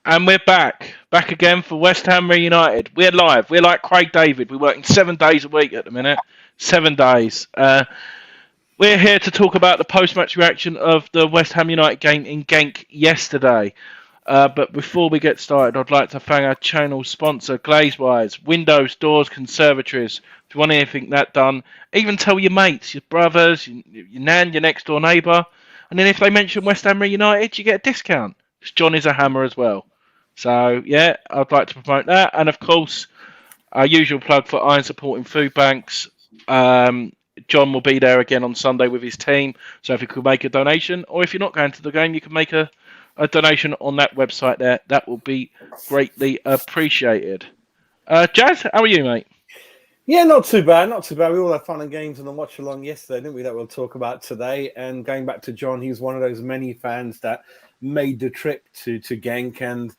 And we're back again for West Ham Reunited. We're live. We're like Craig David. We're working 7 days a week at the minute. 7 days. We're here to talk about the post-match reaction of the West Ham United game in Genk yesterday. But before we get started, I'd like to thank our channel sponsor, Glazewise, windows, doors, conservatories. If you want anything that done, even tell your mates, your brothers, your nan, your next door neighbour. And then if they mention West Ham United, you get a discount. Because John is a hammer as well. So, yeah, I'd like to promote that. And, of course, our usual plug for Iron Supporting Food Banks. John will be there again on Sunday with his team. So if you could make a donation, or if you're not going to the game, you can make a donation on that website there. That will be greatly appreciated. Jazz, how are you, mate? Yeah, not too bad. We all had fun and games on the watch along yesterday, didn't we? That we'll talk about today. And going back to John, he was one of those many fans that made the trip to Genk, and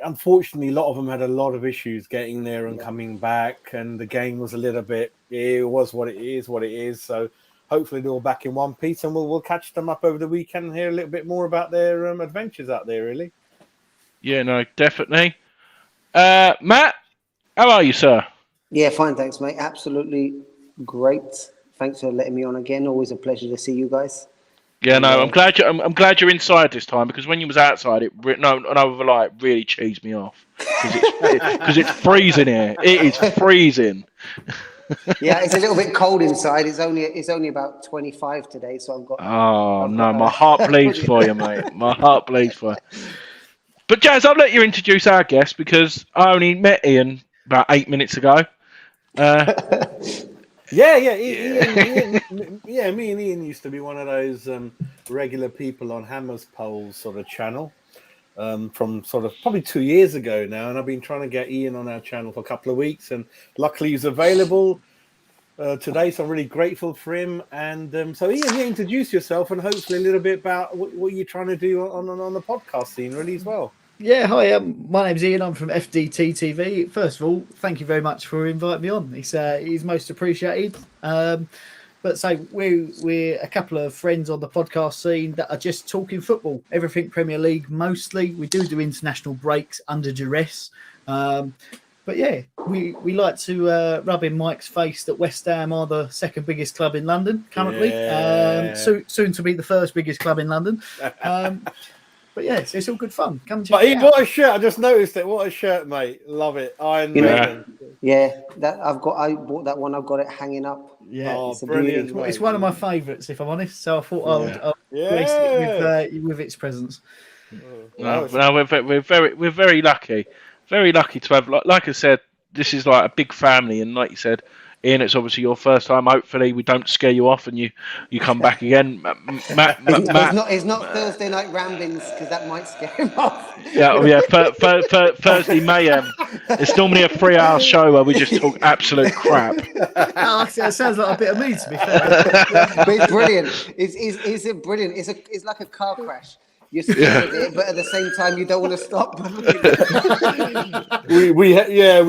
unfortunately, a lot of them had a lot of issues getting there and coming back. And the game was a little bit, it was what it is. So hopefully they're all back in one piece, and we'll catch them up over the weekend and hear a little bit more about their adventures out there, really. Yeah, no, definitely. Matt, how are you, sir? Yeah, fine, thanks, mate. Absolutely great. Thanks for letting me on again. Always a pleasure to see you guys. Yeah, no, I'm glad you're inside this time, because when you was outside, over the light really cheesed me off because it's freezing here. It is freezing. Yeah, it's a little bit cold inside. It's only about 25 today, so I've got. Oh no, my heart bleeds for you, mate. My heart bleeds for you. But Jazz, I'll let you introduce our guest because I only met Ian about 8 minutes ago. Ian, me and Ian used to be one of those regular people on Hammer's Poles sort of channel from sort of probably 2 years ago now, and I've been trying to get Ian on our channel for a couple of weeks, and luckily he's available today, so I'm really grateful for him. And so Ian, introduce yourself and hopefully a little bit about what you're trying to do on the podcast scene really as well. Yeah, hi, my name's Ian. I'm from FDT TV. First of all, thank you very much for inviting me on. He's most appreciated. But so we're a couple of friends on the podcast scene that are just talking football, everything Premier League mostly. We do international breaks under duress. But yeah, we like to rub in Mike's face that West Ham are the second biggest club in London currently. Yeah. Soon to be the first biggest club in London. But yeah, it's all good fun. Come check it out. What a shirt! I just noticed it. What a shirt, mate! Love it. Iron Man. Yeah, I bought that one. I've got it hanging up. Yeah, it's brilliant. It's one of my favourites, if I'm honest. So I thought I'll grace it with its presence. No, we're very lucky. Very lucky to have, like I said, this is like a big family, and like you said, Ian, it's obviously your first time. Hopefully, we don't scare you off, and you come back again. Matt, it's not Thursday night ramblings, because that might scare him off. Thursday mayhem. It's normally a 3-hour show where we just talk absolute crap. That sounds like a bit of me, to be fair. But it's brilliant. It's brilliant. It's like a car crash. You're scared of it, but at the same time, you don't want to stop. we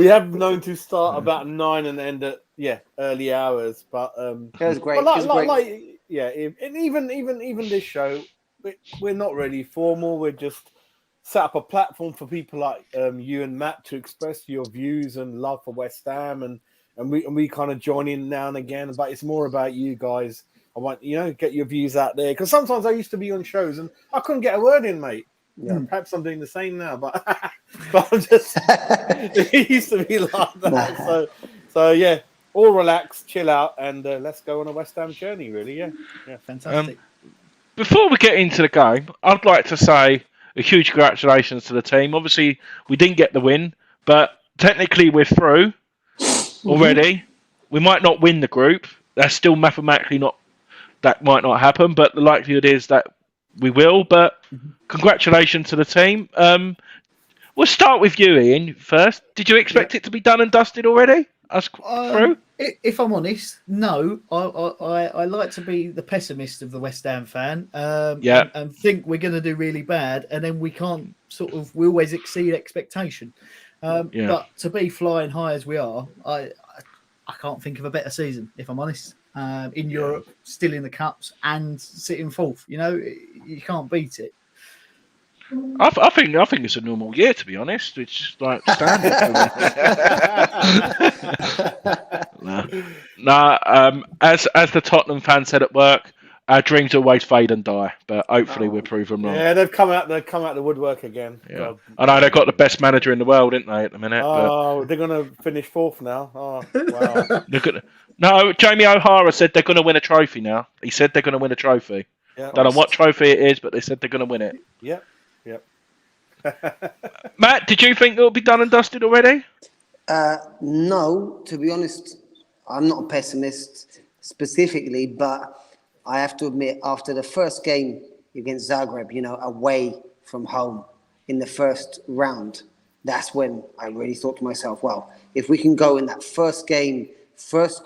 have known to start about 9 and end at early hours, but it was great. And even this show, we're not really formal. We're just set up a platform for people like you and Matt to express your views and love for West Ham, and we kind of join in now and again. But it's more about you guys. I want get your views out there, because sometimes I used to be on shows and I couldn't get a word in, mate. Yeah, perhaps I'm doing the same now, but I'm just it used to be like that. So yeah, all relax, chill out, and let's go on a West Ham journey. Really, yeah, fantastic. Before we get into the game, I'd like to say a huge congratulations to the team. Obviously, we didn't get the win, but technically we're through already. We might not win the group. That's still mathematically not. That might not happen, but the likelihood is that we will. But congratulations to the team. We'll start with you, Ian, first. Did you expect it to be done and dusted already? Through? If I'm honest, no. I like to be the pessimist of the West Ham fan and think we're going to do really bad, and then we can't we always exceed expectation. But to be flying high as we are, I can't think of a better season, if I'm honest. In Europe, still in the cups and sitting fourth. You can't beat it. I think it's a normal year, to be honest. It's just like standard for me. As the Tottenham fan said at work, our dreams always fade and die, but hopefully we're proven wrong. Yeah, they've come out the woodwork again. Yeah. God. I know they've got the best manager in the world, didn't they, at the minute? Oh, they're gonna finish fourth now. Oh, wow. No, Jamie O'Hara said they're going to win a trophy now. He said they're going to win a trophy. Yeah. Don't know what trophy it is, but they said they're going to win it. Yep. Matt, did you think it'll be done and dusted already? No, to be honest, I'm not a pessimist specifically, but I have to admit, after the first game against Zagreb, away from home in the first round, that's when I really thought to myself, well, if we can go in that first game, first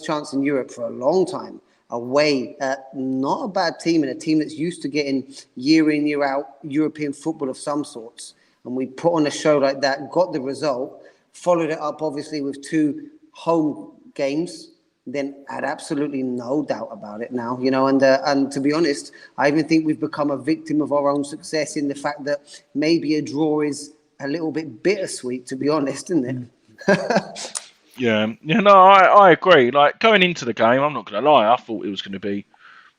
chance in Europe for a long time, away at not a bad team and a team that's used to getting year in, year out European football of some sorts, and we put on a show like that, got the result, followed it up obviously with 2 home games, then I had absolutely no doubt about it now, and to be honest, I even think we've become a victim of our own success in the fact that maybe a draw is a little bit bittersweet, to be honest, isn't it? Yeah, no, I agree. Like, going into the game, I'm not going to lie, I thought it was going to be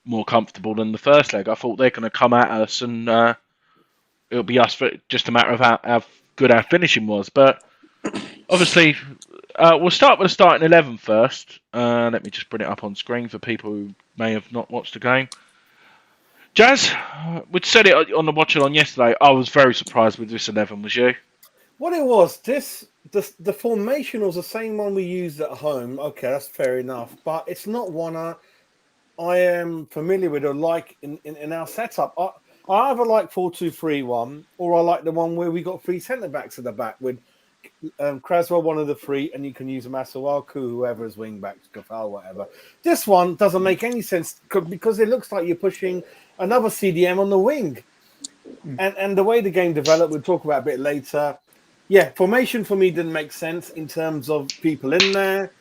more comfortable than the first leg. I thought they're going to come at us and it'll be us for just a matter of how good our finishing was. But obviously, we'll start with the starting 11 first. Let me just bring it up on screen for people who may have not watched the game. Jazz, we said it on the watch along yesterday. I was very surprised with this 11, was you? What it was, the formation was the same one we used at home. Okay, that's fair enough, but it's not one I am familiar with or like in our setup. I either like 4-2-3-1 or I like the one where we got 3 centre backs at the back with Craswell, one of the 3, and you can use Masuaku, whoever is wing back, Gafal, whatever. This one doesn't make any sense because it looks like you're pushing another CDM on the wing, and the way the game developed, we'll talk about a bit later. Yeah, formation for me didn't make sense in terms of people in there.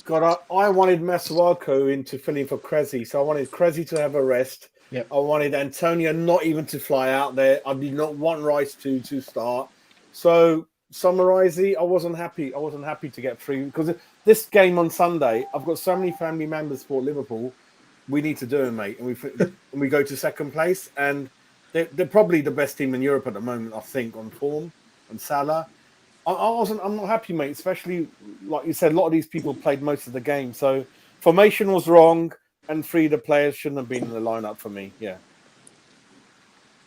God, I wanted Masuaku in to fill in for Krezi, so I wanted Krezi to have a rest. Yep. I wanted Antonio not even to fly out there. I did not want Rice to start. So, summarizing, I wasn't happy. I wasn't happy to get 3 because this game on Sunday, I've got so many family members for Liverpool. We need to do it, mate, and we go to second place, and they're probably the best team in Europe at the moment, I think, on form and Salah. I'm not happy, mate. Especially like you said, a lot of these people played most of the game, so formation was wrong, and 3 of the players shouldn't have been in the lineup for me. Yeah.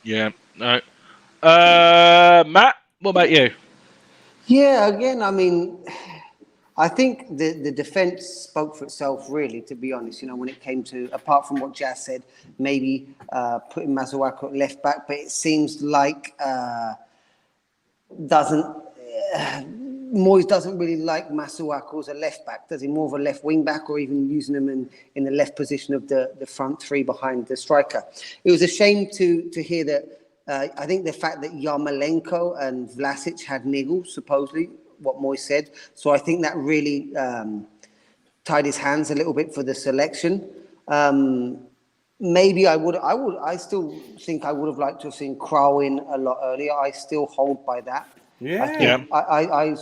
Yeah. No. Matt, what about you? Yeah, again, I mean, I think the defence spoke for itself, really, to be honest. When it came to, apart from what Jazz said, maybe putting Masuaku at left back, but it seems like Moyes doesn't really like Masuaku as a left back. Does he more of a left wing back, or even using him in the left position of the front 3 behind the striker? It was a shame to hear that. I think the fact that Yarmolenko and Vlasic had niggles, supposedly, what Moyes said. So I think that really tied his hands a little bit for the selection. Maybe I still think I would have liked to have seen Crow in a lot earlier. I still hold by that. Yeah. I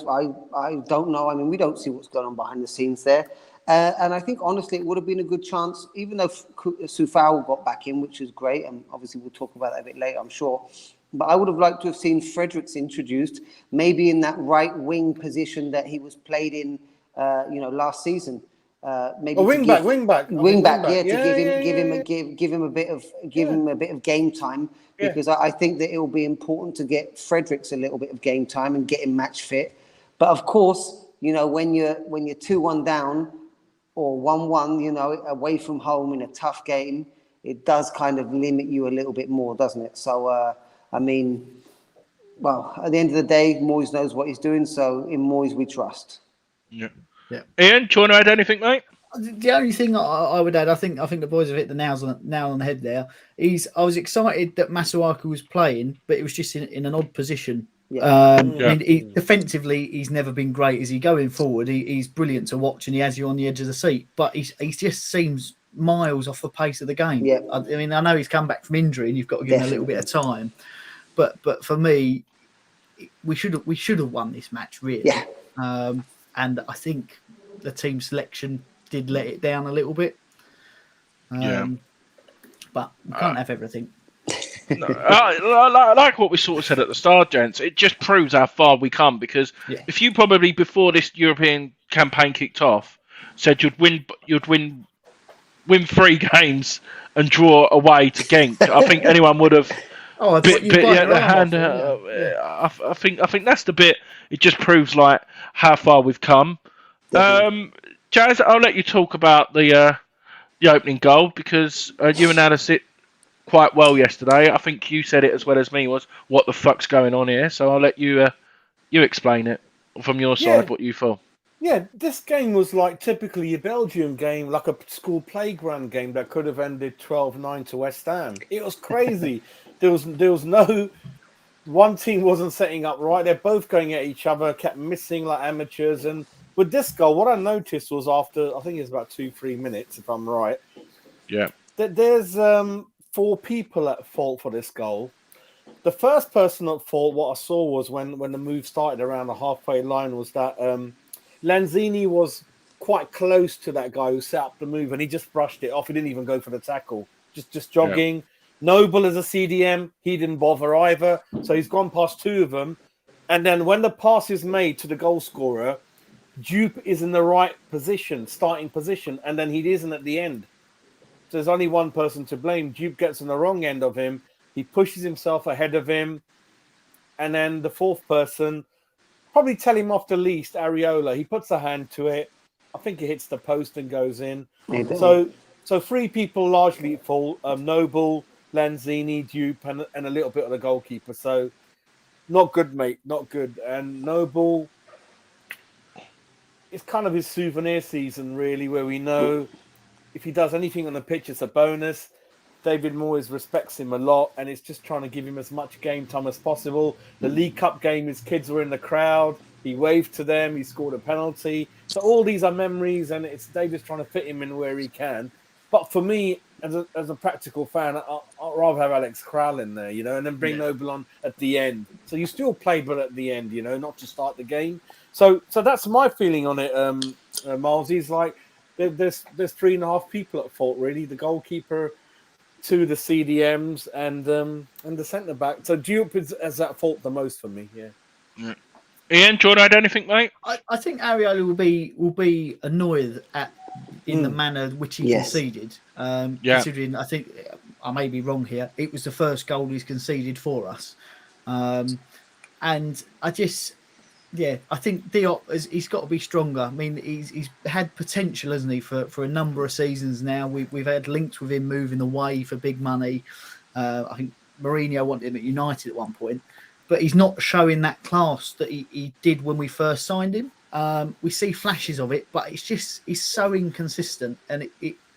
don't know. I mean, we don't see what's going on behind the scenes there. And I think, honestly, it would have been a good chance, even though Soufal got back in, which is great. And obviously, we'll talk about that a bit later, I'm sure. But I would have liked to have seen Fredericks introduced, maybe in that right wing position that he was played in, last season. Maybe wing back. Give him a bit of game time, because I think that it will be important to get Fredericks a little bit of game time and get him match fit. But of course, when you're 2-1 down or 1-1, away from home in a tough game, it does kind of limit you a little bit more, doesn't it? So, at the end of the day, Moyes knows what he's doing, so in Moyes we trust. Yeah. Ian, do you want to add anything, mate? The only thing I would add, I think the boys have hit the nail on the head there. I was excited that Masuaku was playing, but it was just in an odd position. I mean, defensively, he's never been great. Is he going forward? He's brilliant to watch, and he has you on the edge of the seat. But he just seems miles off the pace of the game. Yeah. I mean, I know he's come back from injury, and you've got to give him a little bit of time. But for me, we should have won this match, really. Yeah. And I think the team selection did let it down a little bit. But we can't have everything. No, I like what we sort of said at the start, gents. It just proves how far we come, because if you probably, before this European campaign kicked off, said you'd win 3 games and draw away to Genk, I think anyone would have bit the hand. I think that's the bit. It just proves like how far we've come. Jazz, I'll let you talk about the opening goal, because you analysed it quite well yesterday. I think you said it as well as me, was what the fuck's going on here. So I'll let you explain it from your side, what you feel. Yeah, this game was like typically a Belgium game, like a school playground game that could have ended 12-9 to West Ham. It was crazy. there was no, one team wasn't setting up right. They're both going at each other, kept missing like amateurs. And with this goal, what I noticed was after, I think it was about 2-3 minutes, if I'm right. Yeah. That there's 4 people at fault for this goal. The first person at fault, what I saw was when the move started around the halfway line, was that Lanzini was quite close to that guy who set up the move, and he just brushed it off. He didn't even go for the tackle, just jogging. Yeah. Noble as a CDM, he didn't bother either. So he's gone past 2 of them. And then when the pass is made to the goal scorer, Dupe is in the right position, starting position, and then he isn't at the end. So there's only one person to blame. Dupe gets on the wrong end of him. He pushes himself ahead of him. And then the 4th person, probably tell him off the least, Areola. He puts a hand to it. I think it hits the post and goes in. So 3 people largely at fault. Noble, Lanzini, Dupe, and a little bit of the goalkeeper. So not good, mate. Not good. And Noble, it's kind of his souvenir season, really, where we know if he does anything on the pitch, it's a bonus. David Moyes respects him a lot, and it's just trying to give him as much game time as possible. The League Cup game, his kids were in the crowd. He waved to them. He scored a penalty. So all these are memories, and it's David's trying to fit him in where he can. But for me, as a practical fan, I'd rather have Alex Kral in there, and then bring Noble on at the end. So you still play, but at the end, not to start the game. So that's my feeling on it, Miles. He's like, there's 3.5 people at fault, really. The goalkeeper, 2 the CDMs, and the centre back. So Dupe is at fault the most for me. Yeah. Ian, do you want to add anything, mate? I think Areola will be annoyed in the manner which he conceded. Considering, I think I may be wrong here, it was the first goal he's conceded for us, and I just. Yeah, I think Diop he's got to be stronger. I mean, he's had potential, hasn't he, for a number of seasons now. We've had links with him moving away for big money. I think Mourinho wanted him at United at one point, but he's not showing that class that he did when we first signed him. We see flashes of it, but he's so inconsistent, and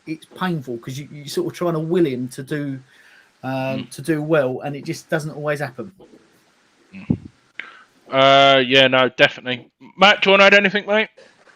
it's painful because you're sort of trying to will him to do well, and it just doesn't always happen. No, definitely. Matt, do you want to add anything, mate?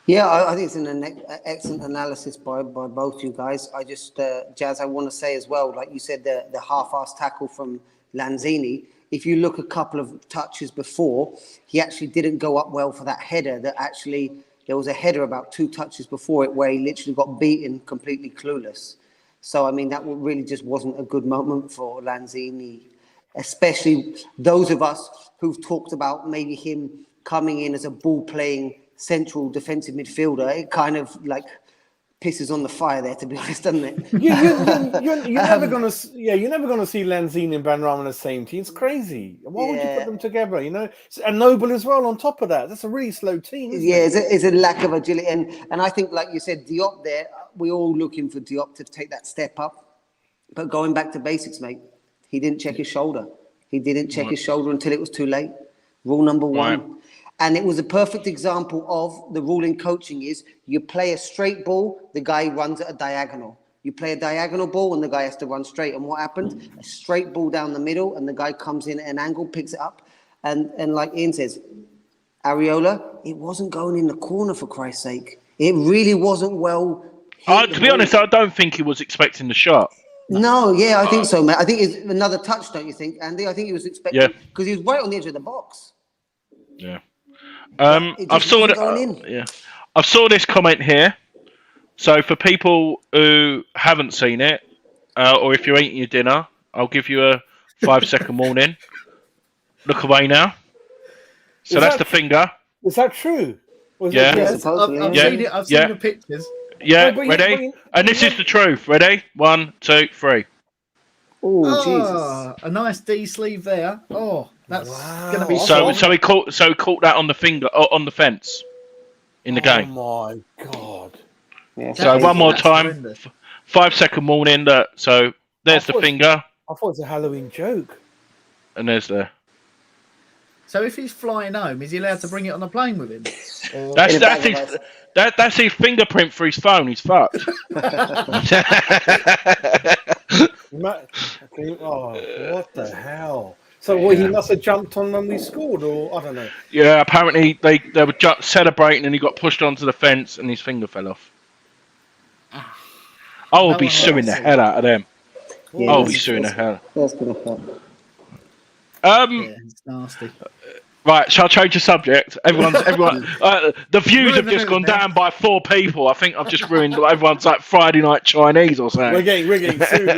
Yeah, I think it's an excellent analysis by both you guys. I just, Jazz, I want to say as well, like you said, the half-assed tackle from Lanzini. If you look a couple of touches before, he actually didn't go up well for that header. There was a header about 2 touches before it where he literally got beaten completely clueless. So, I mean, that really just wasn't a good moment for Lanzini, especially those of us who've talked about maybe him coming in as a ball-playing central defensive midfielder. It kind of like pisses on the fire there, to be honest, doesn't it? You're never gonna see Lanzini and Benrahma on the same team. It's crazy. Why would you put them together? And Noble as well on top of that. That's a really slow team. It's a lack of agility, and I think, like you said, Diop there. We're all looking for Diop to take that step up, but going back to basics, mate. He didn't check his shoulder. He didn't check his shoulder until it was too late. Rule number 1. Right. And it was a perfect example of the rule in coaching is you play a straight ball, the guy runs at a diagonal. You play a diagonal ball and the guy has to run straight. And what happened? A straight ball down the middle and the guy comes in at an angle, picks it up. And like Ian says, Areola, it wasn't going in the corner, for Christ's sake. It really wasn't well To be honest, I don't think he was expecting the shot. No, yeah, I think so, mate. I think it's another touch, don't you think, Andy? I think he was expecting because he was right on the edge of the box. Yeah. It just wasn't going in. Yeah. I saw this comment here. So for people who haven't seen it, or if you're eating your dinner, I'll give you a 5-second warning. Look away now. So that's the finger. Is that true? Yeah. Yes, I've seen it. I've seen the pictures. Yeah, ready? And this is the truth. Ready? 1, 2, 3. Oh, Jesus! A nice D sleeve there. Oh, that's gonna be so he caught that on the finger on the fence in the game. Oh my God! Yeah, so one more time, 5-second warning. So there's the finger. I thought it was a Halloween joke. And there's the. So if he's flying home, is he allowed to bring it on a plane with him? That's his fingerprint for his phone. He's fucked. What the hell? So he must have jumped on when we scored, or I don't know. Yeah, apparently they were just celebrating and he got pushed onto the fence and his finger fell off. I will be suing the hell out of them. Yeah, I'll be suing the hell. That's gonna hurt. It's nasty. Right, shall I change the subject? Everyone. The views have just gone down by 4 people. I think I've just ruined everyone's like Friday night Chinese or something. We're getting sued.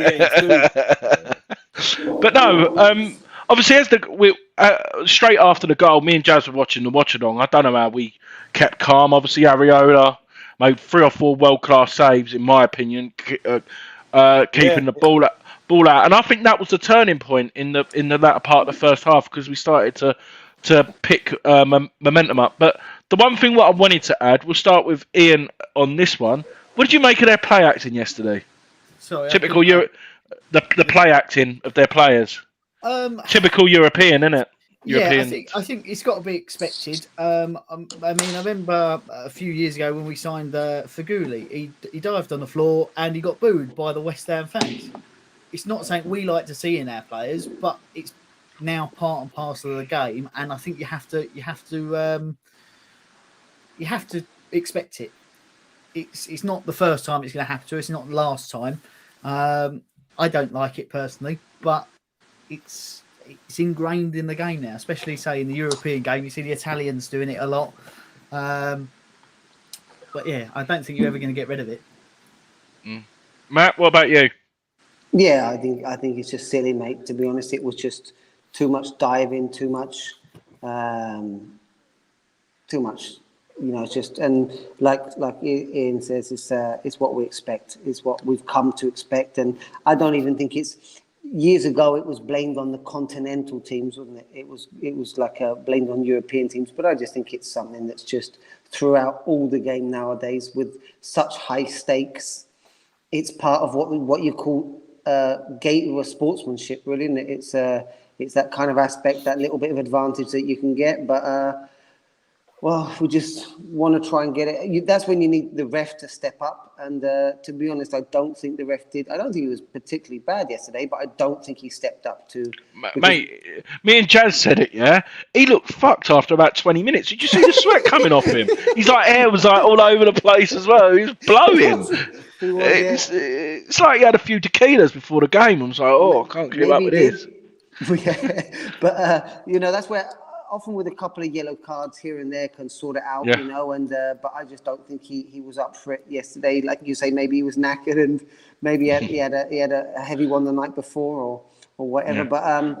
But no, obviously straight after the goal, me and Jazz were watching the watch along. I don't know how we kept calm. Obviously, Ariola made 3 or 4 world class saves, in my opinion, keeping the ball out. And I think that was the turning point in the latter part of the first half because we started to pick momentum up. But the one thing what I wanted to add, we'll start with Ian on this one. What did you make of their play acting yesterday? Sorry, typical the play acting of their players. Typical European, isn't it? European. Yeah, I think it's got to be expected. I mean, I remember a few years ago when we signed Faguli, he dived on the floor and he got booed by the West Ham fans. It's not something we like to see in our players, but it's now part and parcel of the game, and I think you have to expect it. It's not the first time it's going to happen to us. It's not the last time. I don't like it personally, but it's ingrained in the game now, especially say in the European game. You see the Italians doing it a lot, but yeah, I don't think you're ever going to get rid of it. Matt, what about you? Yeah, I think it's just silly, mate. To be honest, it was just too much diving, too much. You know, it's just, and like Ian says, it's what we expect. It's what we've come to expect, and I don't even think it's. Years ago, it was blamed on the continental teams, wasn't it? It was like blamed on European teams, but I just think it's something that's just throughout all the game nowadays with such high stakes. It's part of what you call gate or sportsmanship, really, isn't it? It's that kind of aspect, that little bit of advantage that you can get, but. Well, we just want to try and get it. That's when you need the ref to step up. And to be honest, I don't think the ref did. I don't think he was particularly bad yesterday, but I don't think he stepped up to. Mate, me and Jazz said it, yeah? He looked fucked after about 20 minutes. Did you see the sweat coming off him? His hair was all over the place as well. He was blowing. It's like he had a few tequilas before the game. I was like, I can't keep up with this. Yeah. But, that's where... Often with a couple of yellow cards here and there can sort it out, and but I just don't think he was up for it yesterday. Like you say, maybe he was knackered and maybe he had a heavy one the night before or whatever. Yeah.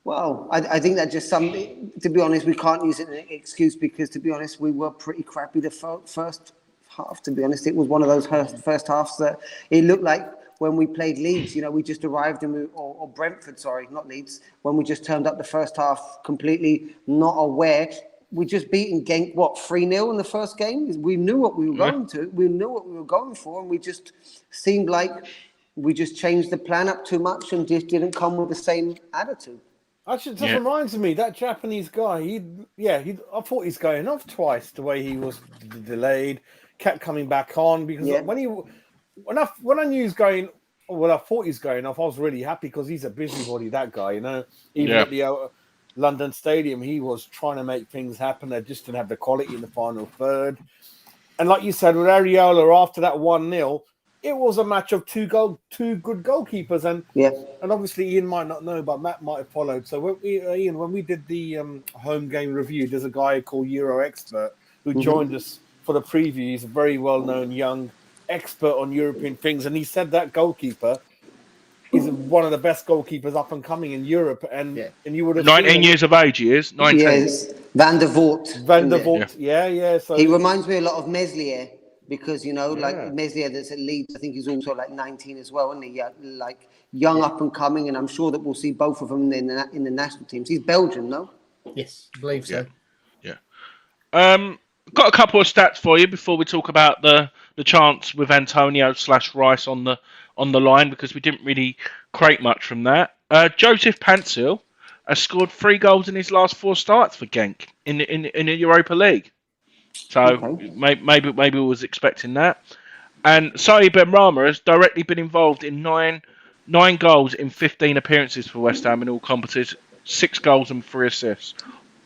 But I think that just something. To be honest, we can't use it as an excuse because to be honest, we were pretty crappy the first half. To be honest, it was one of those first halves that it looked like. When we played Leeds, we just arrived or Brentford, sorry, not Leeds, when we just turned up the first half completely not aware. We just beaten Genk, 3-0 in the first game? We knew what we were going to. We knew what we were going for, and we just seemed like we just changed the plan up too much and just didn't come with the same attitude. Actually, it just reminds me, that Japanese guy, I thought he's going off twice, the way he was delayed, kept coming back on, because when I knew he was going, I thought he was going off, I was really happy because he's a busybody, that guy, Even at the London Stadium, he was trying to make things happen. They just didn't have the quality in the final third. And like you said, with Areola after that 1-0, it was a match of two good goalkeepers. And obviously Ian might not know, but Matt might have followed. So when we did the home game review, there's a guy called Euro Expert who joined us for the preview. He's a very well-known young expert on European things. And he said that goalkeeper is one of the best goalkeepers up and coming in Europe. And you would have 19 years of age, he is. 19. Yes, Van der Voort. Yeah. So he reminds me a lot of Meslier because, like Meslier that's at Leeds, I think he's also like 19 as well, isn't he? Yeah, like young up and coming, and I'm sure that we'll see both of them in the national teams. He's Belgian, no? Yes, I believe so. Yeah. Got a couple of stats for you before we talk about the chance with Antonio/Rice on the line, because we didn't really create much from that. Joseph Pansil has scored 3 goals in his last 4 starts for Genk in the Europa League. So maybe we was expecting that. And Saïd Benrahma has directly been involved in 9 goals in 15 appearances for West Ham in all competitions, 6 goals and 3 assists.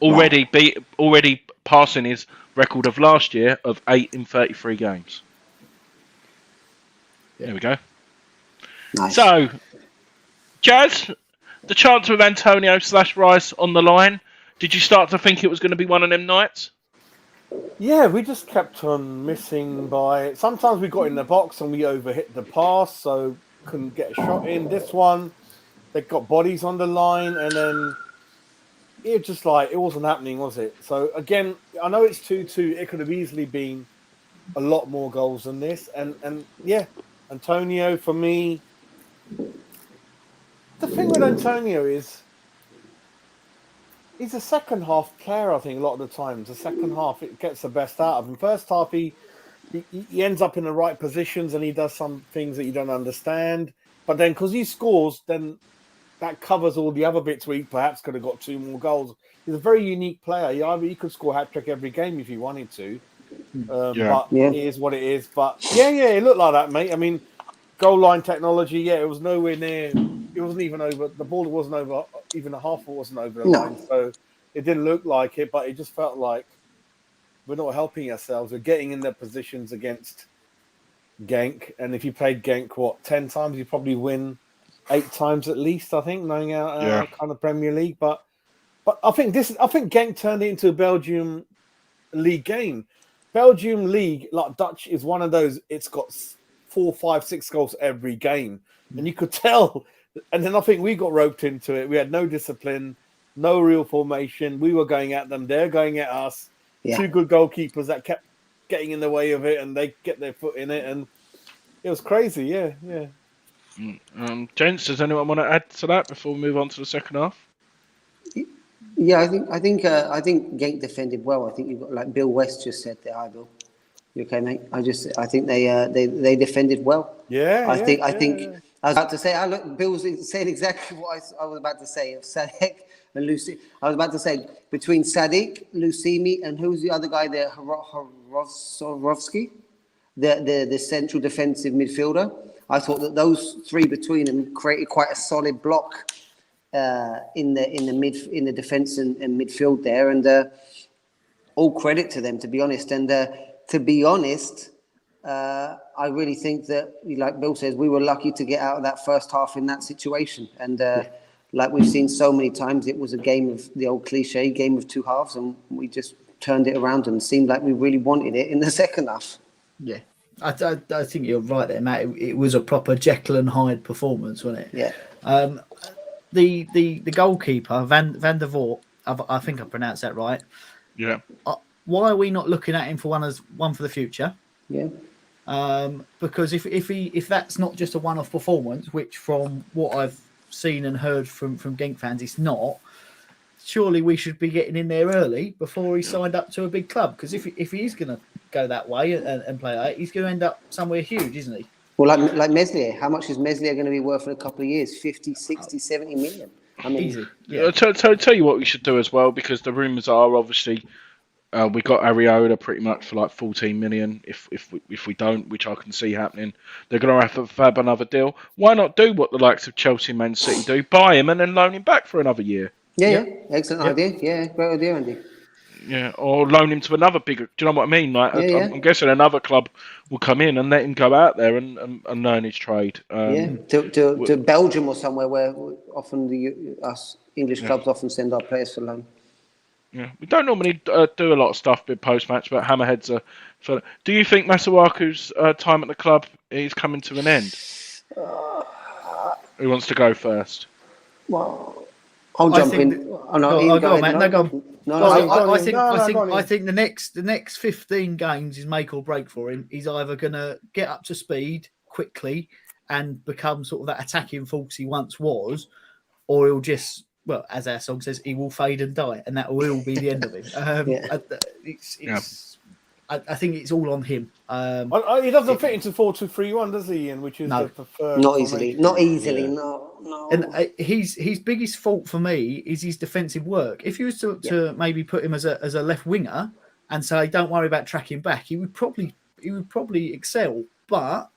Already passing his record of last year of 8 in 33 games. There we go. Nice. So, Jazz, the chance with Antonio/Rice on the line, did you start to think it was going to be one of them nights? Yeah, we just kept on missing by... Sometimes we got in the box and we overhit the pass, so couldn't get a shot in. This one, they got bodies on the line, and then it just like, it wasn't happening, was it? So again, I know it's 2-2. It could have easily been a lot more goals than this. And yeah, Antonio, for me... The thing with Antonio is... He's a second half player, I think, a lot of the times. The second half, it gets the best out of him. First half, he ends up in the right positions and he does some things that you don't understand. But then, because he scores, then that covers all the other bits where he perhaps could have got 2 more goals. He's a very unique player. He could score a hat-trick every game if he wanted to. But it is what it is. But yeah, it looked like that, mate. I mean, goal line technology, it was nowhere near... It wasn't even over. The ball wasn't over. Even a half wasn't over the line. So it didn't look like it, but it just felt like we're not helping ourselves. We're getting in their positions against Genk. And if you played Genk, 10 times, you probably win 8 times at least, I think, knowing our kind of Premier League. But I think Genk turned it into a Belgium League game. Belgium League, like Dutch, is one of those, it's got 4, 5, 6 goals every game. And you could tell. And then I think we got roped into it. We had no discipline, no real formation. We were going at them. They're going at us. Yeah. 2 good goalkeepers that kept getting in the way of it, and they get their foot in it. And it was crazy. Yeah. Gents, does anyone want to add to that before we move on to the second half? Yeah, I think Genk defended well. I think you've got, like Bill West just said there. Hi, Bill. You okay, mate? I think they defended well. I think I was about to say, Bill's saying exactly what I was about to say of Sadek and Lucy. I was about to say between Sadek, Lucimi, and who's the other guy there, Horovsky, the central defensive midfielder. I thought that those 3 between them created quite a solid block in the defense and midfield there, and all credit to them, to be honest. And to be honest, I really think that, like Bill says, we were lucky to get out of that first half in that situation. And like we've seen so many times, it was a game of the old cliche, game of 2 halves, and we just turned it around and seemed like we really wanted it in the second half. Yeah, I think you're right there, Matt. It was a proper Jekyll and Hyde performance, wasn't it? Yeah. The goalkeeper, Van der Voort, I think I pronounced that right. Yeah. Why are we not looking at him for one for the future? Yeah. Because if that's not just a one-off performance, which from what I've seen and heard from Genk fans, it's not. Surely we should be getting in there early before he signed up to a big club. Because if he's going to go that way and play that, he's going to end up somewhere huge, isn't he? Well, like Meslier, how much is Meslier going to be worth in a couple of years? 50, 60, 70 million. I mean, easy. Yeah. Tell you what we should do as well, because the rumours are obviously. We got Areola pretty much for like 14 million. If we don't, which I can see happening, they're going to have to fab another deal. Why not do what the likes of Chelsea and Man City do? Buy him and then loan him back for another year. Yeah. Excellent idea. Yeah, great idea, Andy. Yeah, or loan him to another bigger. Do you know what I mean? Like, Yeah, I'm guessing another club will come in and let him go out there and learn his trade. To Belgium or somewhere where often us English clubs often send our players for loan. Yeah, we don't normally do a lot of stuff with post-match, but Hammerheads are. So, do you think Masuaku's time at the club is coming to an end? Who wants to go first? Well, I'll jump in. Oh, no, go on, Matt. No, go on. No, I think the next 15 games is make or break for him. He's either going to get up to speed quickly and become sort of that attacking force he once was, or he'll just, well, as our song says, he will fade and die, and that will be the end of him. I think it's all on him. He doesn't fit into 4-2-3-1, does he? Ian? Which is the preferred. Not easily. No. And his biggest fault for me is his defensive work. If you was to maybe put him as a left winger and say, don't worry about tracking back, he would probably excel. But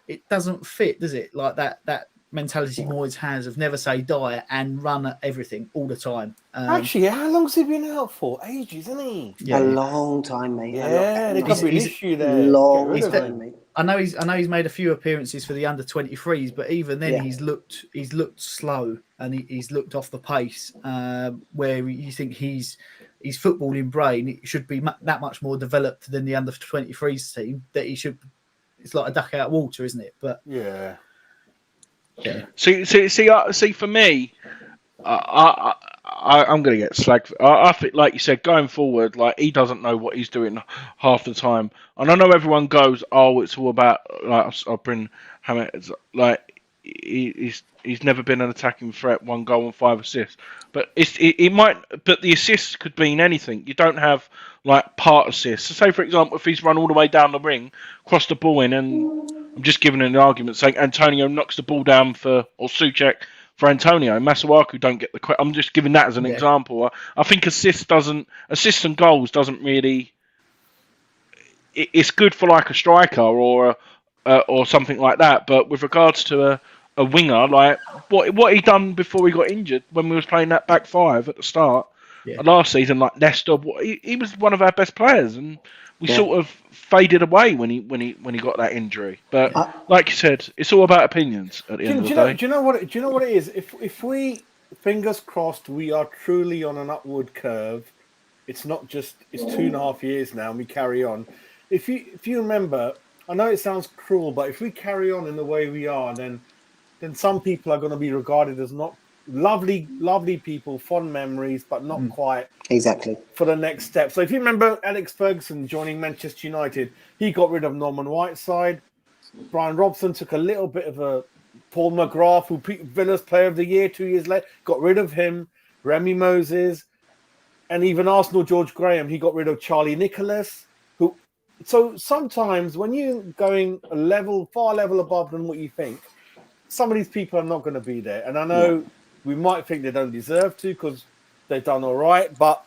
it doesn't fit, does it? Like that mentality Moyes has of never say die and run at everything all the time. Actually, how long's he been out for? Ages, isn't he? Yeah. A long time, mate. Yeah, there could be an issue there. Long time, mate. I know he's made a few appearances for the under 23s, but even then he's looked slow and he's looked off the pace. Where you think his footballing brain should be that much more developed than the under 23s team. That he should. It's like a duck out of water, isn't it? But yeah. See. For me, I'm going to get slagged. I think, like you said, going forward, like he doesn't know what he's doing half the time. And I know everyone goes, "Oh, it's all about like I'll bring Hammett." Like he's never been an attacking threat. 1 goal and 5 assists, but it might. But the assists could mean anything. You don't have like part assists. So say for example, if he's run all the way down the ring, crossed the ball in, and I'm just giving an argument saying Antonio knocks the ball down or Soucek for Antonio. Masuaku don't get the credit. I'm just giving that as an example. I think assists and goals doesn't really. It's good for like a striker or something like that. But with regards to a winger, like what he done before he got injured when we was playing that back five at the start last season, like Leicester, he was one of our best players, and we sort of faded away when he got that injury. But like you said, it's all about opinions at the end of the day. Do you know what it is? If we, fingers crossed, we are truly on an upward curve. It's not just it's 2.5 years now, and we carry on. If you remember, I know it sounds cruel, but if we carry on in the way we are, then some people are going to be regarded as not lovely people, fond memories, but not quite exactly for the next step. So if you remember Alex Ferguson joining Manchester United, he got rid of Norman Whiteside. Brian Robson took a little bit of a Paul McGrath, who Villa's Player of the Year 2 years later, got rid of him. Remy Moses, and even Arsenal George Graham, he got rid of Charlie Nicholas. So sometimes when you're going far level above than what you think, some of these people are not going to be there. And I know we might think they don't deserve to because they've done all right, but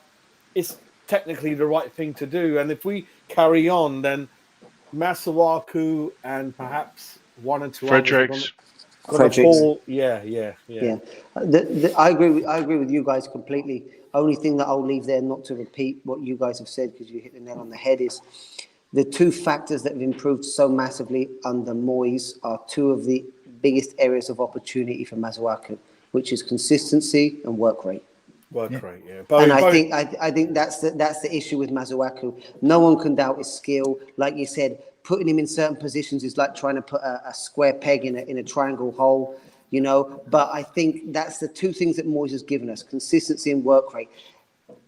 it's technically the right thing to do. And if we carry on, then Masuaku and perhaps 1 or 2 Fredericks. Fall. Yeah. I agree with you guys completely. Only thing that I'll leave there, not to repeat what you guys have said because you hit the nail on the head, is the 2 factors that have improved so massively under Moyes are 2 of the biggest areas of opportunity for Masuaku, which is consistency and work rate. Work rate, yeah. I think that's the issue with Masuaku. No one can doubt his skill. Like you said, putting him in certain positions is like trying to put a square peg in a triangle hole, you know. But I think that's the 2 things that Moyes has given us: consistency and work rate.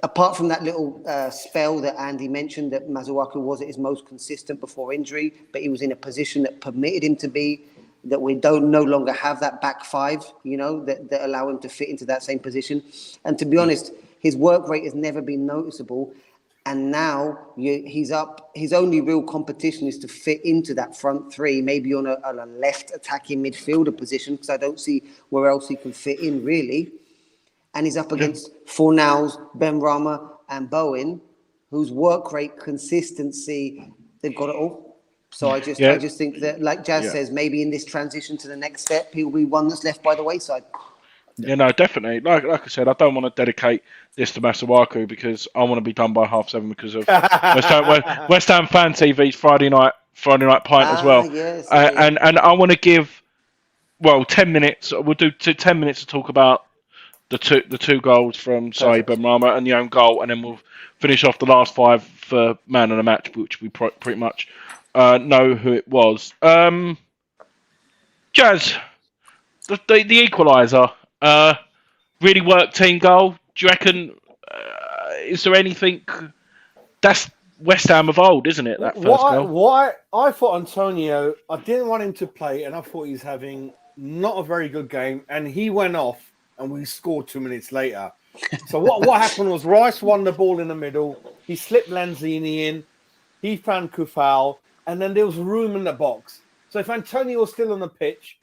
Apart from that little spell that Andy mentioned, that Masuaku was at his most consistent before injury, but he was in a position that permitted him to be. That we no longer have that back 5, you know, that allow him to fit into that same position. And to be honest, his work rate has never been noticeable. And now he's up. His only real competition is to fit into that front 3, maybe on a left attacking midfielder position, because I don't see where else he can fit in really. And he's up against Fornals, Benrahma and Bowen, whose work rate, consistency, they've got it all. So I just think that, like Jazz says, maybe in this transition to the next step, he'll be one that's left by the wayside. Yeah, no, definitely. Like I said, I don't want to dedicate this to Masuaku because I want to be done by 7:30 because of West Ham Fan TV's Friday night pint as well. Yes. And I want to give 10 minutes. We'll do 10 minutes to talk about the two goals from Benrahma and the own goal, and then we'll finish off the last 5 for man of the match, which we pretty much know who it was. Jazz, the equaliser. Really worked team goal. Do you reckon? Is there anything? That's West Ham of old, isn't it? That first goal. I thought Antonio. I didn't want him to play, and I thought he's having not a very good game. And he went off, and we scored 2 minutes later. So what happened was Rice won the ball in the middle. He slipped Lanzini in. He found Kufal, and then there was room in the box. So if Antonio was still on the pitch,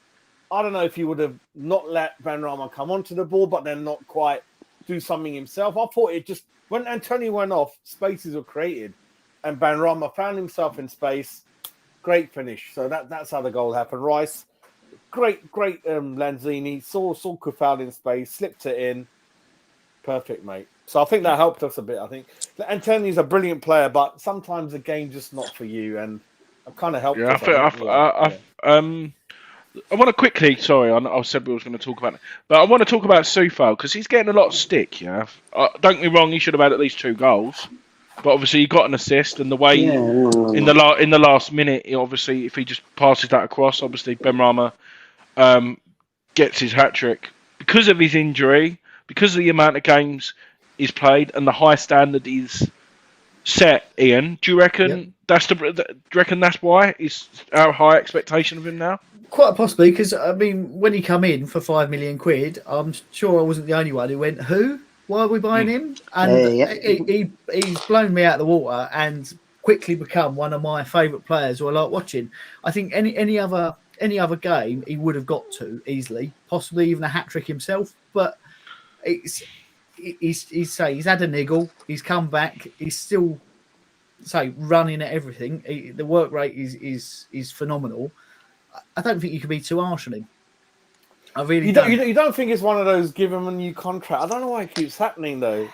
I don't know if he would have not let Benrahma come onto the ball, but then not quite do something himself. I thought it just, when Antonio went off, spaces were created, and Benrahma found himself in space. Great finish. So that's how the goal happened. Rice, great Lanzini, saw Kufal in space, slipped it in. Perfect, mate. So I think that helped us a bit. I think Antonio's a brilliant player, but sometimes the game's just not for you, and I've kind of helped us. I want to quickly. Sorry, I said we was going to talk about it, but I want to talk about Soufal because he's getting a lot of stick. Yeah, don't get me wrong, he should have had at least 2 goals, but obviously he got an assist, and the way in the last minute, obviously if he just passes that across, obviously Benrahma gets his hat trick because of his injury, because of the amount of games he's played, and the high standard he's set. Ian, do you reckon that's why it's our high expectation of him now? Quite possibly, because I mean, when he come in for £5 million, I'm sure I wasn't the only one who went, "Who? Why are we buying him?" And he's blown me out of the water and quickly become one of my favourite players who I like watching. I think any other game he would have got to easily, possibly even a hat trick himself. But he's had a niggle. He's come back. He's still running at everything. The work rate is phenomenal. I don't think you can be too harsh on him. I really don't. You don't think it's one of those give him a new contract? I don't know why it keeps happening though.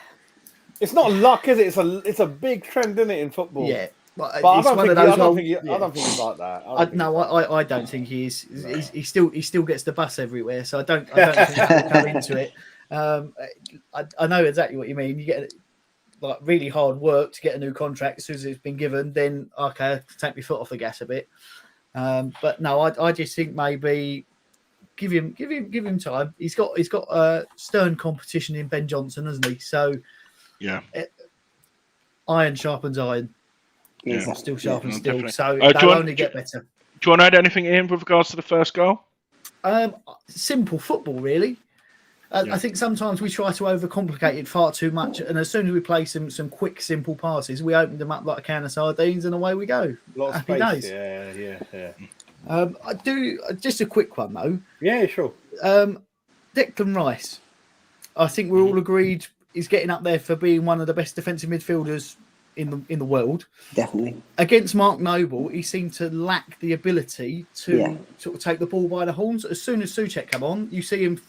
It's not luck, is it? It's a big trend, isn't it, in football? Yeah, but I don't think he's like that. I don't think he is. He still gets the bus everywhere, so I don't think he'll come into it. I know exactly what you mean. You get like really hard work to get a new contract. As soon as it's been given, then okay, take my foot off the gas a bit. But no, I just think maybe give him time. He's got stern competition in Ben Johnson, hasn't he? So yeah, iron sharpens iron. Yeah, still sharpens steel. Definitely. So they'll only get better. Do you want to add anything in with regards to the first goal? Simple football, really. I think sometimes we try to overcomplicate it far too much, and as soon as we play some quick, simple passes, we open them up like a can of sardines, and away we go. Happy days. Yeah. I do just a quick one though. Yeah, sure. Declan Rice, I think we're all agreed he's getting up there for being one of the best defensive midfielders in the world. Definitely. Against Mark Noble, he seemed to lack the ability to sort of take the ball by the horns. As soon as Soucek come on, you see him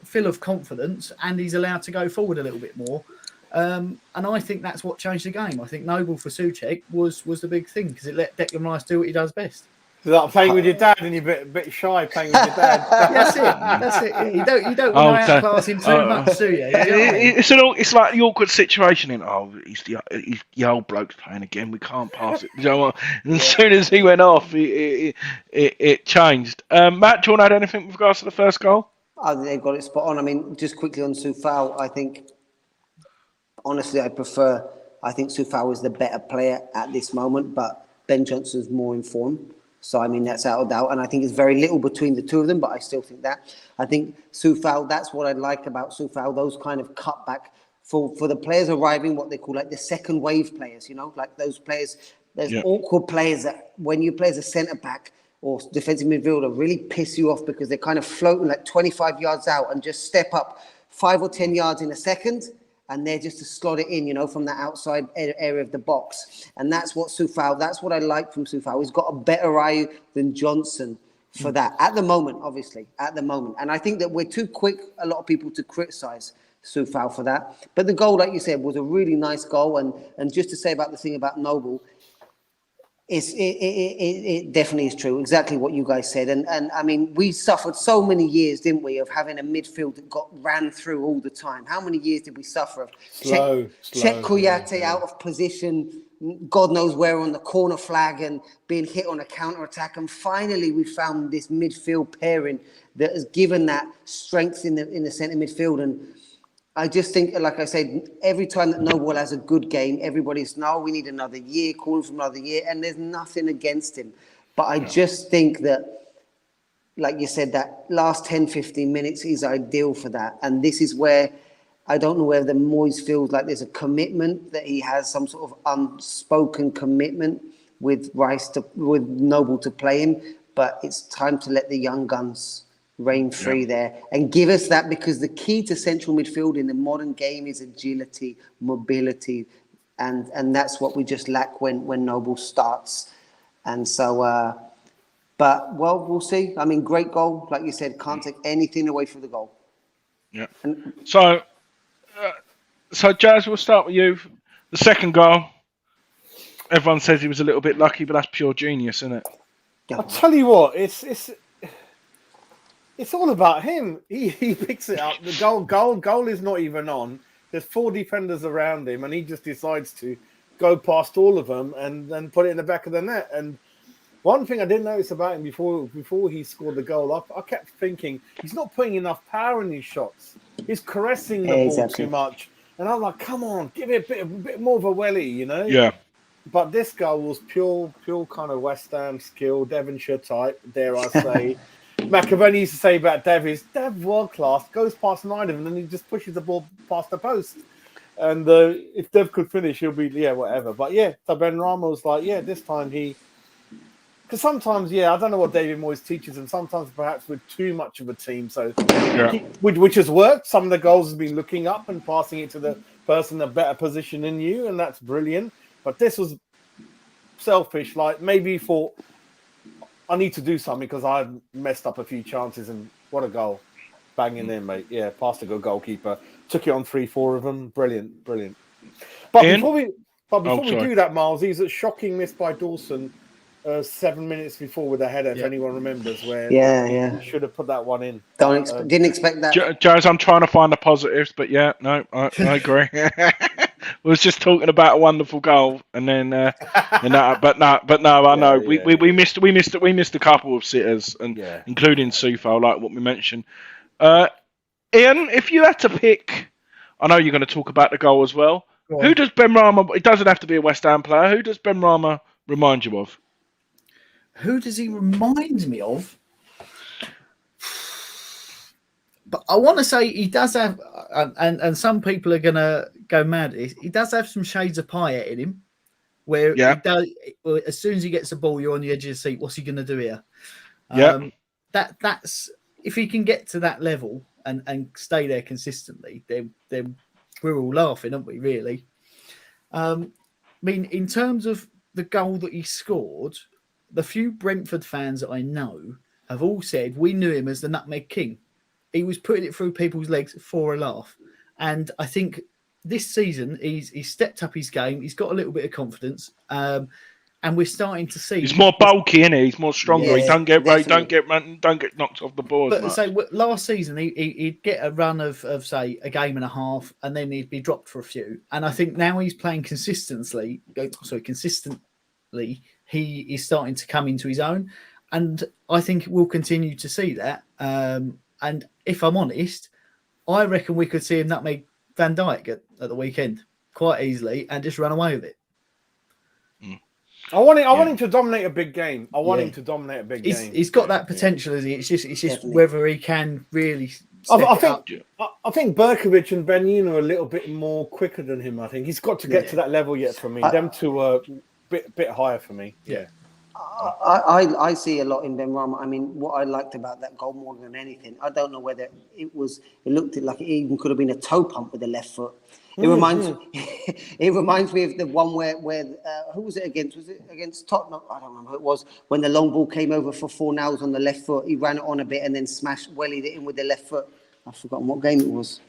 full of confidence, and he's allowed to go forward a little bit more. And I think that's what changed the game. I think Noble for Soucek was the big thing because it let Declan Rice do what he does best. Is that playing with your dad and you're a bit shy playing with your dad? That's it. Yeah, you don't want to outclass him too much, do you? It's like the awkward situation in he's the old bloke's playing again. We can't pass it. You know what? And as soon as he went off, it changed. Matt, do you want to add anything with regards to the first goal? I think they've got it spot on. I mean, just quickly on Soufal, I think, honestly, I think Soufal is the better player at this moment, but Ben Johnson's more informed. So, I mean, that's out of doubt. And I think it's very little between the two of them, but I still think that. I think Soufal, that's what I like about Soufal, those kind of cutback for the players arriving, what they call like the second wave players, like those players, there's awkward players that when you play as a centre-back, or defensive midfielder really piss you off because they're kind of floating like 25 yards out and just step up 5 or 10 yards in a second, and they're just to slot it in, from the outside area of the box. And that's what I like from Soufal. He's got a better eye than Johnson for that at the moment, obviously, at the moment. And I think that we're too quick, a lot of people, to criticise Soufal for that. But the goal, like you said, was a really nice goal. And just to say about the thing about Noble, it definitely is true, exactly what you guys said. And I mean, we suffered so many years, didn't we, of having a midfield that got ran through all the time. How many years did we suffer of Check Kouyaté out of position, God knows where, on the corner flag, and being hit on a counter-attack? And finally we found this midfield pairing that has given that strength in the centre midfield. And I just think, like I said, every time that Noble has a good game, everybody's, no, we need another year, calling for another year, and there's nothing against him. But I just think that, like you said, that last 10, 15 minutes is ideal for that. And this is where I don't know whether Moyes feels like there's a commitment, that he has some sort of unspoken commitment with with Noble to play him, but it's time to let the young guns reign free there and give us that, because the key to central midfield in the modern game is agility, mobility, and that's what we just lack when Noble starts. And so but we'll see. I mean, great goal, like you said, can't take anything away from the goal. So Jazz, we'll start with you. The second goal, everyone says he was a little bit lucky, but that's pure genius, isn't it? I'll tell you what, it's all about him. He picks it up. The goal is not even on. There's 4 defenders around him, and he just decides to go past all of them and then put it in the back of the net. And one thing I didn't notice about him before he scored the goal, I kept thinking he's not putting enough power in his shots. He's caressing the ball too much. And I'm like, come on, give it a bit more of a welly, you know? Yeah. But this goal was pure kind of West Ham skill, Devonshire type, dare I say. McAvenny used to say about Dev world class, goes past 9 of them, and he just pushes the ball past the post. And if Dev could finish, he'll be, whatever. But so Benrahma was like, this time because sometimes, I don't know what David Moyes teaches, and sometimes perhaps we're too much of a team. So, which has worked. Some of the goals have been looking up and passing it to the person in a better position than you, and that's brilliant. But this was selfish. Like, maybe he thought, I need to do something because I've messed up a few chances, and what a goal. Banging in, mate. Yeah, past a good goalkeeper. Took it on 3-4 of them. Brilliant. But Ian? before we do that, Miles, he's a shocking miss by Dawson 7 minutes before with a header, if anyone remembers, where he should have put that one in. Didn't expect that. Jazz, I'm trying to find the positives, but I agree. We was just talking about a wonderful goal, and then, I know we missed a couple of sitters, and including Soufal, like what we mentioned. Ian, if you had to pick, I know you're going to talk about the goal as well. Who does Benrahma? It doesn't have to be a West Ham player. Who does Benrahma remind you of? Who does he remind me of? But I want to say he does have, and some people are going to go mad. He does have some shades of Payet in him, where he does, as soon as he gets the ball, you're on the edge of the seat. What's he going to do here? That's if he can get to that level and stay there consistently, then we're all laughing, aren't we? Really. I mean, in terms of the goal that he scored, the few Brentford fans that I know have all said we knew him as the Nutmeg King. He was putting it through people's legs for a laugh. And I think this season he's stepped up his game. He's got a little bit of confidence. And we're starting to see he's more bulky, isn't he? He's more stronger. Yeah, he don't get knocked off the board. But so last season he'd get a run of say a game and a half, and then he'd be dropped for a few. And I think now he's playing consistently. He is starting to come into his own, and I think we'll continue to see that. And if I'm honest, I reckon we could see him nutmeg Van Dijk at the weekend quite easily and just run away with it. I want him to dominate a big game. He's got that potential, isn't he? It's just whether he can really. I think Berkovic and Benin are a little bit more quicker than him. I think he's got to get to that level yet for me. Them two are a bit higher for me. Yeah. I see a lot in Benrahma. I mean, what I liked about that goal more than anything, I don't know whether it looked like it even could have been a toe pump with the left foot. It reminds me of the one where who was it against? Was it against Tottenham? I don't remember who it was. When the long ball came over for Fornals on the left foot, he ran it on a bit and then wellied it in with the left foot. I've forgotten what game it was.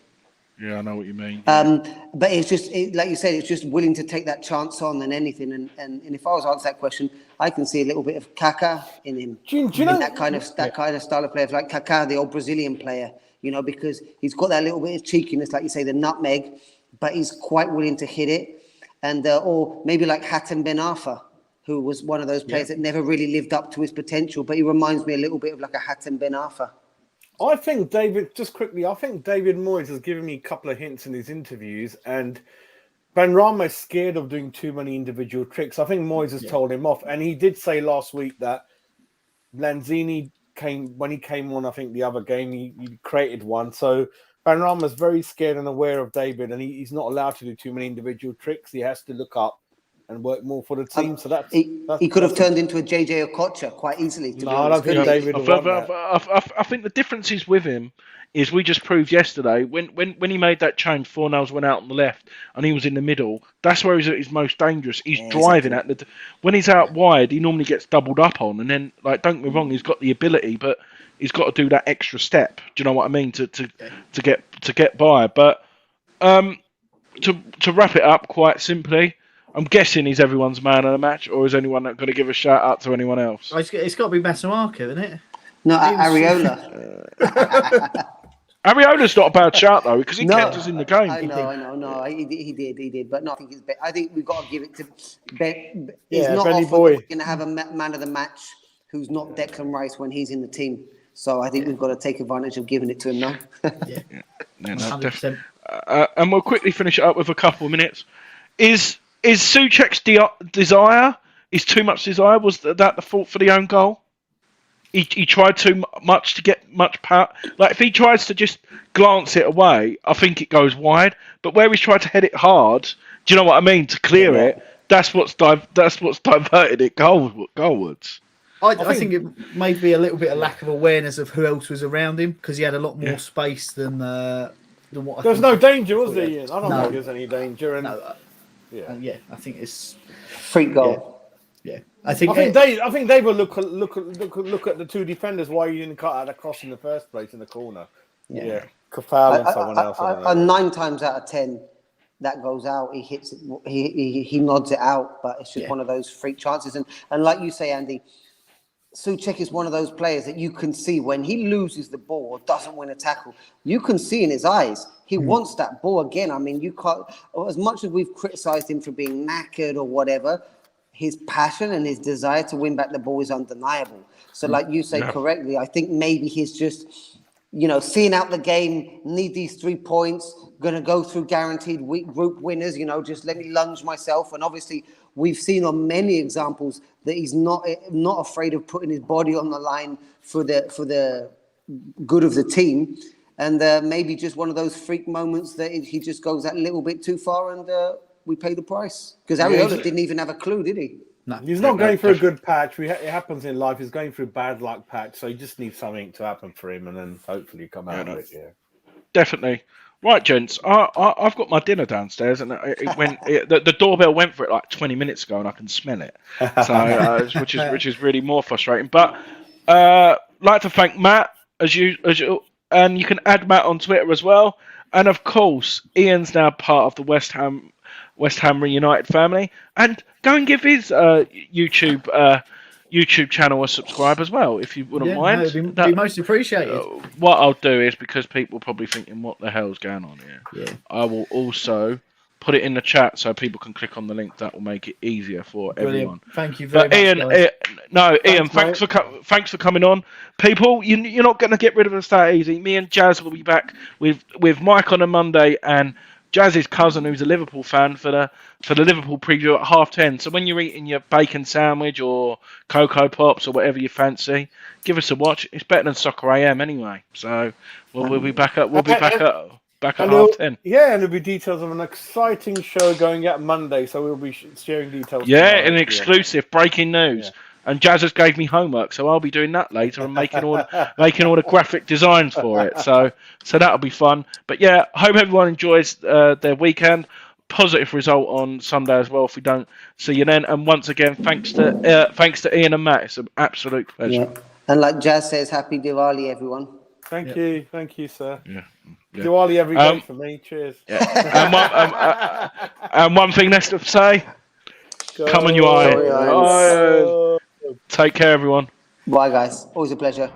Yeah, I know what you mean. But it's just, like you said, it's just willing to take that chance on than anything. And if I was to answer that question, I can see a little bit of Kaká in him. Do you know that kind of style of player, like Kaká, the old Brazilian player, because he's got that little bit of cheekiness, like you say, the nutmeg, but he's quite willing to hit it. And or maybe like Hatem Ben Arfa, who was one of those players that never really lived up to his potential, but he reminds me a little bit of like a Hatem Ben Arfa. I think David Moyes has given me a couple of hints in his interviews, and Benrahma is scared of doing too many individual tricks. I think Moyes has told him off, and he did say last week that Lanzini came on. I think the other game he created one. So Benrahma is very scared and aware of David, and he's not allowed to do too many individual tricks. He has to look up and work more for the team. So he could have turned into a JJ Okocha quite easily. I don't think David will want that. I think the difference is with him is we just proved yesterday when he made that change, Fornals went out on the left and he was in the middle. That's where he's at his most dangerous. He's driving at when he's out wide, he normally gets doubled up on, and then don't get me wrong, he's got the ability, but he's got to do that extra step. Do you know what I mean to get by? But to wrap it up quite simply, I'm guessing he's everyone's man of the match, or is anyone going to give a shout out to anyone else? It's got to be Massimiliano, isn't it? No, Areola. Areola's not a bad shout though, because he kept us in the game. I know. No, he did. But no, I think it's I think we've got to give it to Ben. He's not Benny often Boy. going to have a man of the match who's not Declan Rice when he's in the team. So I think we've got to take advantage of giving it to him now. Yeah, no, definitely. And we'll quickly finish it up with a couple of minutes. Is Soucek's desire? Is too much desire? Was that the fault for the own goal? He tried too much to get much power. Like if he tries to just glance it away, I think it goes wide. But where he's tried to head it hard, do you know what I mean? To clear it, that's what's diverted it goalwards. I think it may be a little bit of lack of awareness of who else was around him, because he had a lot more space than what. There's no danger, was there? Ian? I don't think there's any danger. And I think it's freak goal. Yeah. I think Dave will look at the two defenders why you didn't cut out a cross in the first place in the corner. Kafal and someone else. And 9 times out of 10, that goes out. He hits it. He nods it out, but it's just one of those freak chances. And like you say, Andy, Soucek is one of those players that you can see when he loses the ball or doesn't win a tackle. You can see in his eyes he wants that ball again. I mean, you can't. As much as we've criticised him for being knackered or whatever, his passion and his desire to win back the ball is undeniable. So, like you say correctly, I think maybe he's just, seeing out the game, need these 3 points, going to go through guaranteed group winners, just let me lunge myself. And obviously, we've seen on many examples that he's not afraid of putting his body on the line for the good of the team. And maybe just one of those freak moments that he just goes that little bit too far and we pay the price. Because Areola didn't even have a clue, did he? No, he's not going through a good patch. It happens in life. He's going through bad luck patch, so he just needs something to happen for him, and then hopefully come out of it. Yeah, definitely. Right, gents. I've got my dinner downstairs, and the doorbell went for it like 20 minutes ago, and I can smell it. So, which is really more frustrating. But like to thank Matt as you, and you can add Matt on Twitter as well. And of course, Ian's now part of the West Ham Reunited family, and go and give his YouTube channel a subscribe as well, if you wouldn't mind. It'd be most appreciated. What I'll do is, because people are probably thinking, what the hell's going on here? Yeah. I will also put it in the chat so people can click on the link. That will make it easier for everyone. Thank you very much. Ian, thanks for coming on. People, you're not going to get rid of us that easy. Me and Jazz will be back with Mike on a Monday, and Jazz's cousin, who's a Liverpool fan, for the Liverpool preview at 10:30. So when you're eating your bacon sandwich or Cocoa Pops or whatever you fancy, give us a watch. It's better than Soccer AM anyway. So we'll be back up. We'll be back at 10:30. Yeah, and there'll be details of an exciting show going out Monday. So we'll be sharing details. Yeah, an exclusive breaking news. and Jazz has gave me homework, so I'll be doing that later and making all the graphic designs for it. So that'll be fun. But yeah, hope everyone enjoys their weekend. Positive result on Sunday as well. If we don't see you then, and once again, thanks to Ian and Matt. It's an absolute pleasure. Yeah. And like Jazz says, happy Diwali, everyone. Thank you, sir. Yeah. Diwali every day for me. Cheers. Yeah. And one thing left to say. Come on, you Iron. Take care, everyone. Bye, guys. Always a pleasure.